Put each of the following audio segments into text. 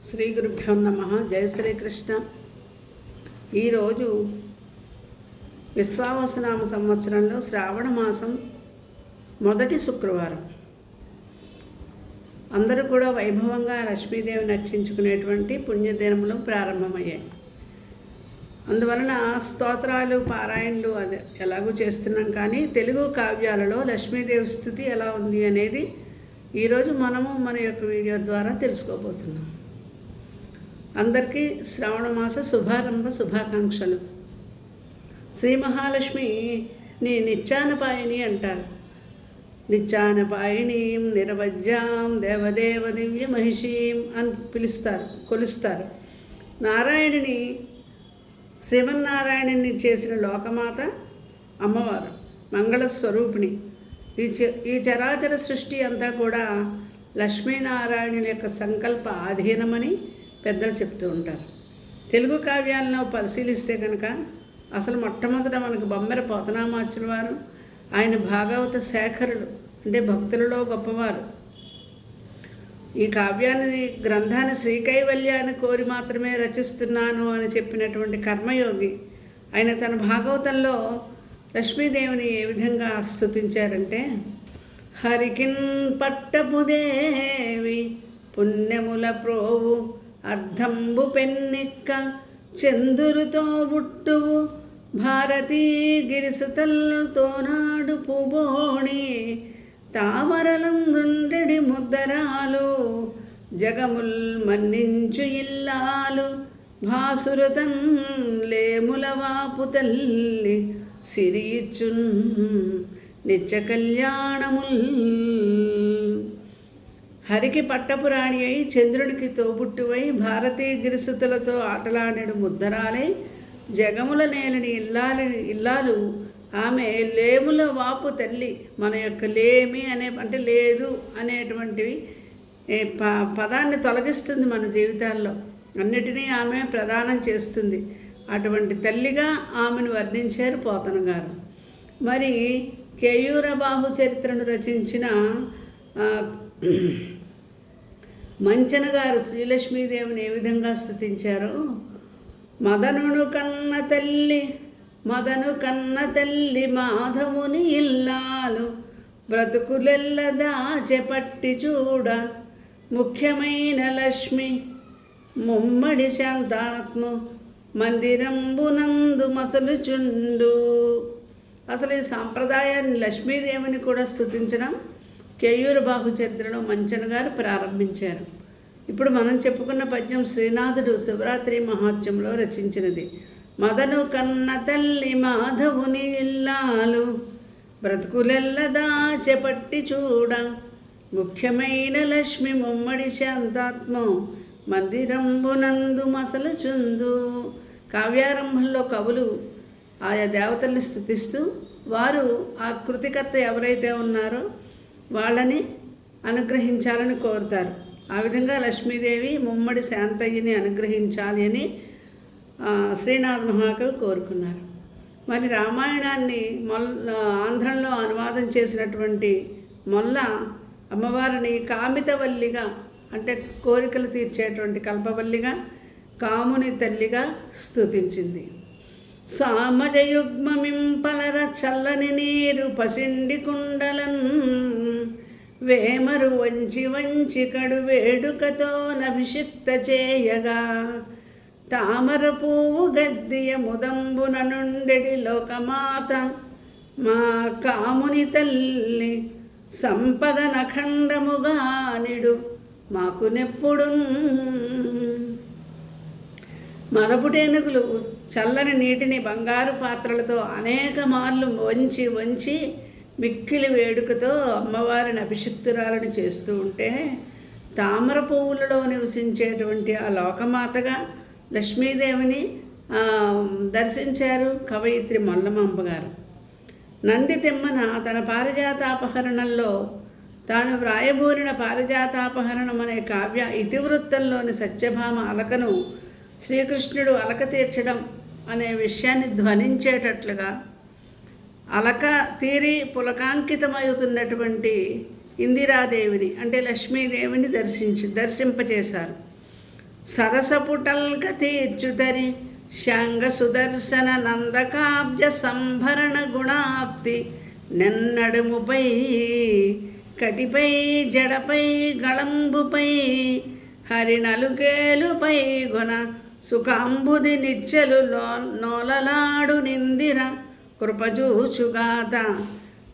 శ్రీ గురుభ్యో నమః. జయ శ్రీకృష్ణ. ఈరోజు విశ్వావసునామ సంవత్సరంలో శ్రావణ మాసం మొదటి శుక్రవారం. అందరూ కూడా వైభవంగా లక్ష్మీదేవిని అర్చించుకునేటువంటి పుణ్యదినములు ప్రారంభమయ్యాయి. అందువలన స్తోత్రాలు పారాయణలు ఎలాగూ చేస్తున్నాం, కానీ తెలుగు కావ్యాలలో లక్ష్మీదేవి స్థుతి ఎలా ఉంది అనేది ఈరోజు మనము మన యొక్క వీడియో ద్వారా తెలుసుకోబోతున్నాం. అందరికీ శ్రావణ మాస శుభారంభ శుభాకాంక్షలు. శ్రీ మహాలక్ష్మి నిత్యానపాయిని అంటారు. నిత్యానపాయినీం నిరవజ్యాం దేవదేవ దివ్య మహిషీం అని కొలుస్తారు. నారాయణుని శ్రీమన్నారాయణుని చేసిన లోకమాత అమ్మవారు, మంగళస్వరూపిణి. ఈ చరాచర సృష్టి అంతా కూడా లక్ష్మీనారాయణుని యొక్క సంకల్ప ఆధీనమని పెద్దలు చెప్తూ ఉంటారు. తెలుగు కావ్యాలను పరిశీలిస్తే కనుక అసలు మొట్టమొదట మనకు బొమ్మెర పోతనామాచ్యుల వారు, ఆయన భాగవత శేఖరులు, అంటే భక్తులలో గొప్పవారు. ఈ గ్రంథాన్ని శ్రీకైవల్యాన్ని కోరి మాత్రమే రచిస్తున్నాను అని చెప్పినటువంటి కర్మయోగి. ఆయన తన భాగవతంలో లక్ష్మీదేవిని ఏ విధంగా స్తుతించారంటే, హరికిన్ పట్టపుదేవి పుణ్యముల ప్రోవు అర్ధంబు పెన్నిక్క చందురుతో బుట్టువు భారతీ గిరిసుతల్తో నాడు పుబోణి తామరలందుండెడి ముద్దరాలు జగముల్ మన్నించు ఇల్లాలు భాసురతన్ లేముల వాపు తల్లి సిరిచున్ నిత్య కళ్యాణముల్. హరికి పట్టపురాణి అయి చంద్రుడికి తోబుట్టువై భారతీ గిరిసుతులతో ఆటలాడేడు ముద్దరాలై జగముల నేలని ఇల్లాలు ఆమె లేముల వాపు తల్లి. మన యొక్క లేమి అంటే లేదు అనేటువంటివి పదాన్ని తొలగిస్తుంది మన జీవితాల్లో. అన్నిటినీ ఆమె ప్రదానం చేస్తుంది. అటువంటి తల్లిగా ఆమెను వర్ణించారు పోతన గారు. మరి కేయూర బాహు చరిత్రను రచించిన మంచన గారు శ్రీలక్ష్మీదేవిని ఏ విధంగా స్తుతించారో, మదను కన్న తల్లి మాధవుని ఇల్లాలు బ్రతుకులెల్ల దాచెపట్టి చూడ ముఖ్యమైన లక్ష్మి ముమ్మడి శాంతాత్మ మందిరంబునందు మసలుచుండు. అసలు ఈ సాంప్రదాయాన్ని లక్ష్మీదేవిని కూడా స్తుతించడం కేయూర బాహు చరిత్రలో మంచన గారు ప్రారంభించారు. ఇప్పుడు మనం చెప్పుకున్న పద్యం శ్రీనాథుడు శివరాత్రి మహాత్మ్యంలో రచించినది. మదను కన్న తల్లి మాధవుని ఇల్లాలు బ్రతుకులెల్ల దాచెపట్టి చూడ ముఖ్యమైన లక్ష్మి ముమ్మడి శాంతాత్మ మందిరంబునందు మసలుచుందు. కావ్యారంభంలో కవులు ఆయా దేవతల్ని స్తుతిస్తూ వారు ఆ కృతికర్త ఎవరైతే ఉన్నారో వాళ్ళని అనుగ్రహించాలని కోరుతారు. ఆ విధంగా లక్ష్మీదేవి ముమ్మడి శాంతయ్యని అనుగ్రహించాలి అని శ్రీనాథ్ మహాకవి కోరుకున్నారు. మరి రామాయణాన్ని ఆంధ్రంలో అనువాదం చేసినటువంటి మొల్ల అమ్మవారిని కామితవల్లిగా, అంటే కోరికలు తీర్చేటువంటి కల్పవల్లిగా, కాముని తల్లిగా స్తుతించింది. సామజయుగ్మమింపలర చల్లని నీరు పసిండి కుండలన్ వేమరు వంచి కడు వేడుకతో నభిషిక్త చేయగా తామర పువ్వు గద్దియ ముదంబున నుండెడి లోకమాత మా కాముని తల్లి సంపద నఖండముగా నిడు మాకు నెప్పుడు. మరపుటేనుగులు చల్లని నీటిని బంగారు పాత్రలతో అనేక మార్లు వంచి మిక్కిలి వేడుకతో అమ్మవారిని అభిషిక్తురాలను చేస్తూ ఉంటే తామర పువ్వులలో నివసించేటువంటి ఆ లోకమాతగా లక్ష్మీదేవిని దర్శించారు కవయిత్రి మొల్లమాంబ గారు. నంది తిమ్మన తన పారిజాతాపహరణంలో తాను వ్రాయబూరిన పారిజాతాపహరణం అనే కావ్య ఇతివృత్తంలోని సత్యభామ అలకను శ్రీకృష్ణుడు అలక తీర్చడం అనే విషయాన్ని ధ్వనించేటట్లుగా అలక తీరి పులకాంకితమవుతున్నటువంటి ఇందిరాదేవిని, అంటే లక్ష్మీదేవిని దర్శింపచేశారు. సరసపుటల్క తీర్చుతరి శాంగ సుదర్శన నందకాబ్జ సంభరణ గుణాప్తి నెన్నడుముపై కటిపై జడపై గళంబుపై హరినలుకేలుపై గుణ సుఖాంబుది నిచ్చలు నోలలాడు నిందిర కృపజూచుగాత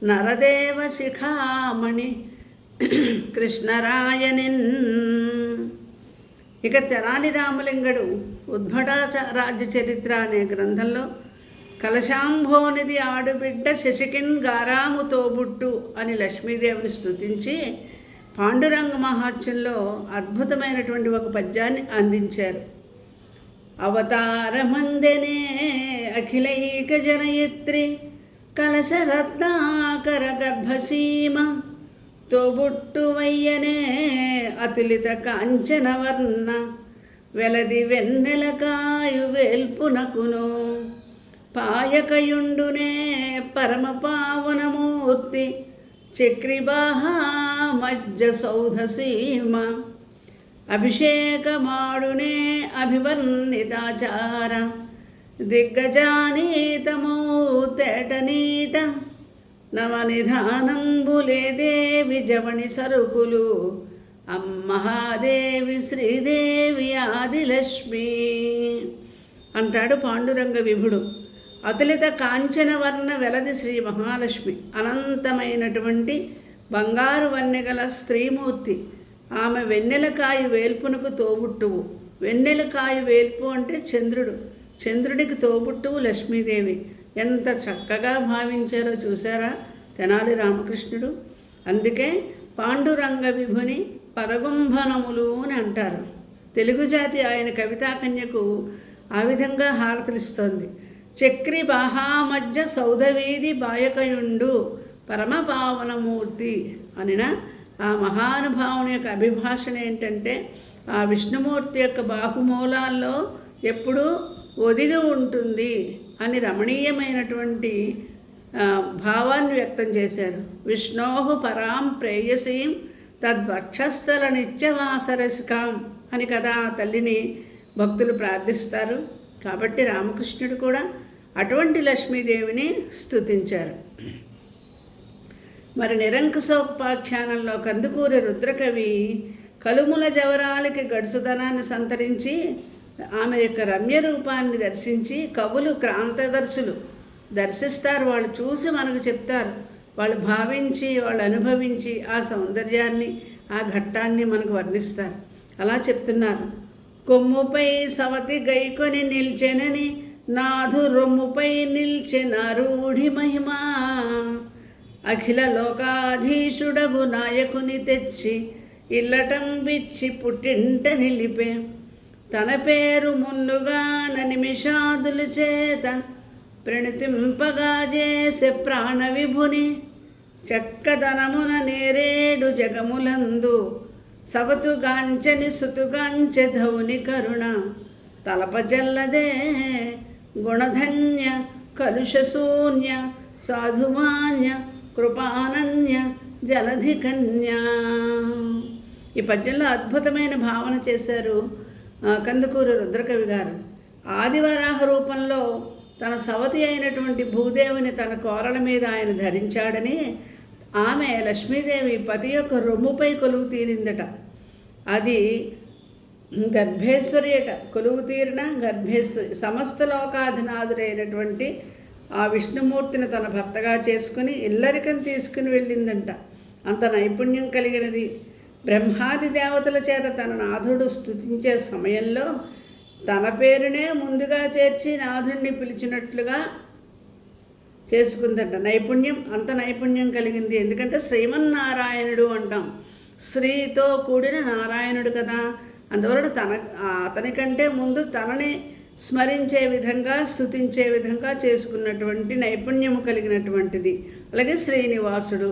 నరదేవ శిఖామణి కృష్ణరాయనిన్. ఇక తెనాలి రామలింగడు ఉద్భటారాజ్య చరిత్ర అనే గ్రంథంలో కలశాంభోనిది ఆడుబిడ్డ శశికిన్ గారాము తోబుట్టు అని లక్ష్మీదేవిని స్తుతించి పాండురంగ మహాత్మ్యంలో అద్భుతమైనటువంటి ఒక పద్యాన్ని అందించారు. అవతారమందెనే అఖిలైక జనయిత్రి కలశరత్నాకర గర్భసీమ తోబుట్టువయ్యనే అతులిత కాంచనవర్ణ వెలది వెన్నెలకాయు వేల్పునకును పాయకయుండునే పరమ పావనమూర్తి చక్రిబాహా మజ్జ సౌధసీమ అభిషేకమాడునే అభివర్ణితాచార దిగ్గజానీతమౌ తేటనీట నవనిధానంబులే దేవి జవణి సరుకులు అమ్మహాదేవి శ్రీదేవి ఆదిలక్ష్మి అంటాడు పాండురంగ విభుడు. అతులిత కాంచనవర్ణ వెలది శ్రీ మహాలక్ష్మి అనంతమైనటువంటి బంగారు వన్నెగల స్త్రీమూర్తి. ఆమె వెన్నెలకాయ వేల్పునకు తోబుట్టువు. వెన్నెలకాయ వేల్పు అంటే చంద్రుడు, చంద్రుడికి తోబుట్టువు లక్ష్మీదేవి. ఎంత చక్కగా భావించారో చూసారా తెనాలి రామకృష్ణుడు. అందుకే పాండురంగ విభుని పదగుంభనములు అని అంటారు. తెలుగు జాతి ఆయన కవితాకన్యకు ఆ విధంగా హారతులిస్తోంది. చక్రి బాహామధ్య సౌధవీధి బాయకయుండు పరమపావనమూర్తి అనిన ఆ మహానుభావుని యొక్క అభిభాషణ ఏంటంటే ఆ విష్ణుమూర్తి యొక్క బాహుమూలాల్లో ఎప్పుడూ ఒదిగి ఉంటుంది అని రమణీయమైనటువంటి భావాన్ని వ్యక్తం చేశారు. విష్ణోహు పరాం ప్రేయసీం తద్వక్షస్థల నిత్యవాసరసికాం అని కదా ఆ తల్లిని భక్తులు ప్రార్థిస్తారు. కాబట్టి రామకృష్ణుడు కూడా అటువంటి లక్ష్మీదేవిని స్తుతించారు. మరి నిరంకుశోపాఖ్యానంలో కందుకూరి రుద్రకవి కలుముల జవరాలకి గడుసుదనాన్ని సంతరించి ఆమె యొక్క రమ్య రూపాన్ని దర్శించి కవులు క్రాంతదర్శులు దర్శిస్తారు. వాళ్ళు చూసి మనకు చెప్తారు, వాళ్ళు భావించి వాళ్ళు అనుభవించి ఆ సౌందర్యాన్ని ఆ ఘట్టాన్ని మనకు వర్ణిస్తారు. అలా చెప్తున్నారు. కొమ్ముపై సవతి గైకొని నిల్చెనని నాథు రొమ్ముపై నిల్చెన రూఢి మహిమా అఖిల లోకాధీశుడగు నాయకుని తెచ్చి ఇల్లటం బిచ్చి పుట్టింట నిలిపే తన పేరు ముందుగా నిమిషాదుల చేత ప్రణితింపగా చేసే ప్రాణ విభుని చక్కదనమున నేరేడు జగములందు సవతుగాంచని సుతుగాంచె ధౌని కరుణ తలపజల్లదే గుణధన్య కలుషశూన్య సాధుమాన్య కృపానన్య జలధి కన్యా. ఈ పద్యంలో అద్భుతమైన భావన చేశారు కందుకూరి రుద్రకవి గారు. ఆదివరాహ రూపంలో తన సవతి అయినటువంటి భూదేవిని తన కోరల మీద ఆయన ధరించాడని ఆమె లక్ష్మీదేవి పతి యొక్క రొమ్ముపై కొలువు తీరిందట. అది గర్భేశ్వరి అట. కొలువు తీరిన గర్భేశ్వరి సమస్త లోకాధినాథుడైనటువంటి ఆ విష్ణుమూర్తిని తన భర్తగా చేసుకుని ఇల్లరికం తీసుకుని వెళ్ళిందంట. అంత నైపుణ్యం కలిగినది. బ్రహ్మాది దేవతల చేత తన నాథుడు స్తుతించే సమయంలో తన పేరునే ముందుగా చేర్చి నాథుడిని పిలిచినట్లుగా చేసుకుందంట. నైపుణ్యం, అంత నైపుణ్యం కలిగింది. ఎందుకంటే శ్రీమన్నారాయణుడు అంటాం, శ్రీతో కూడిన నారాయణుడు కదా. అందువలన అతనికంటే ముందు తనని స్మరించే విధంగా స్తుతించే విధంగా చేసుకున్నటువంటి నైపుణ్యము కలిగినటువంటిది. అలాగే శ్రీనివాసుడు.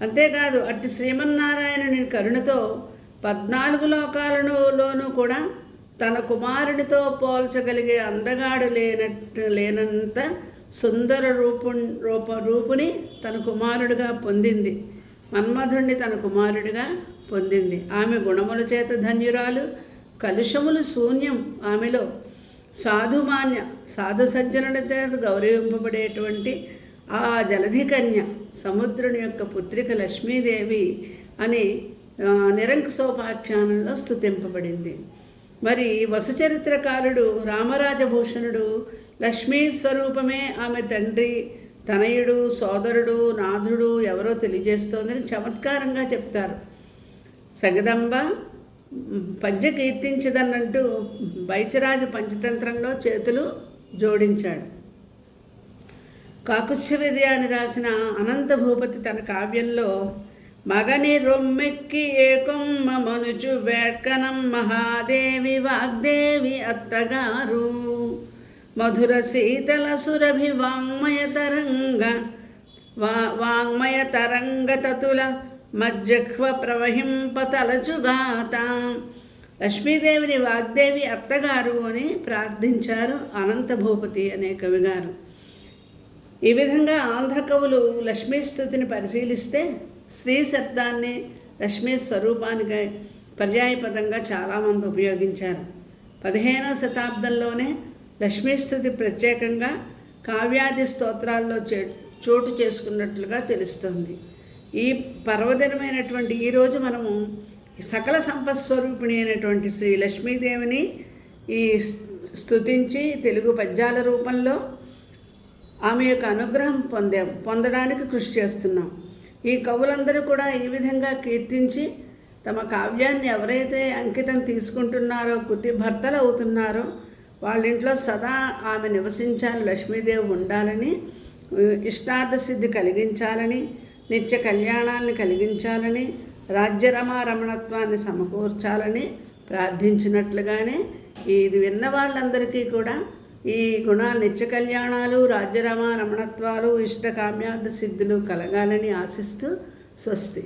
అంతేకాదు అట్టి శ్రీమన్నారాయణుని కరుణతో 14 లోకాలలోనూ కూడా తన కుమారుడితో పోల్చగలిగే అందగాడు లేనంత సుందర రూపుని తన కుమారుడిగా పొందింది. మన్మధుణ్ణి తన కుమారుడిగా పొందింది. ఆమె గుణముల చేత ధన్యురాలు, కలుషములు శూన్యం ఆమెలో. సాధుమాన్య సాధు సజ్జనులతో గౌరవింపబడేటువంటి ఆ జలధి కన్య, సముద్రుని యొక్క పుత్రిక లక్ష్మీదేవి అని నిరంకుశోపాఖ్యానంలో స్తుతింపబడింది. మరి వసుచరిత్రకారుడు రామరాజభూషణుడు లక్ష్మీ స్వరూపమే ఆమె తండ్రి, తనయుడు, సోదరుడు, నాథుడు ఎవరో తెలియజేస్తోందని చమత్కారంగా చెప్తారు. సగదంబ పద్య కీర్తించదన్నట్టు బైచరాజు పంచతంత్రంలో చేతులు జోడించాడు. కాకుత్స్య విద్య అని రాసిన అనంత భూపతి తన కావ్యంలో మగని రొమ్మెక్కి ఏకొమ్మ మనుచు వేట్కనం మహాదేవి వాగ్దేవి అత్తగారు మధుర శీతల సురభి వాంగ్మయ తరంగ తతుల మజ్జహ్వ ప్రవహింప తలచుగాత. లక్ష్మీదేవిని వాగ్దేవి అత్తగారు అని ప్రార్థించారు అనంత భూపతి అనే కవిగారు. ఈ విధంగా ఆంధ్ర కవులు లక్ష్మీ స్తుతిని పరిశీలిస్తే స్త్రీ శబ్దాన్ని లక్ష్మీ స్వరూపానికి పర్యాయపదంగా చాలామంది ఉపయోగించారు. 15వ శతాబ్దంలోనే లక్ష్మీస్తుతి ప్రత్యేకంగా కావ్యాది స్తోత్రాల్లో చోటు చేసుకున్నట్లుగా తెలుస్తుంది. ఈ పర్వదినమైనటువంటి ఈరోజు మనము సకల సంపత్స్వరూపిణి అయినటువంటి శ్రీ లక్ష్మీదేవిని ఈ స్తుతించి తెలుగు పద్యాల రూపంలో ఆమె యొక్క అనుగ్రహం పొందడానికి కృషి చేస్తున్నాం. ఈ కవులందరూ కూడా ఈ విధంగా కీర్తించి తమ కావ్యాన్ని ఎవరైతే అంకితం తీసుకుంటున్నారో, కుతి భర్తలు అవుతున్నారో వాళ్ళ ఇంట్లో సదా ఆమె నివసించాలి, లక్ష్మీదేవి ఉండాలని, ఇష్టార్థ సిద్ధి కలిగించాలని, నిత్య కళ్యాణాన్ని కలిగించాలని, రాజ్యరమా రమణత్వాన్ని సమకూర్చాలని ప్రార్థించినట్లుగానే ఇది విన్న వాళ్ళందరికీ కూడా ఈ గుణాలు, నిత్య కళ్యాణాలు, రాజ్యరమా రమణత్వాలు, ఇష్ట కామ్యార్థ సిద్ధులు కలగాలని ఆశిస్తూ స్వస్తి.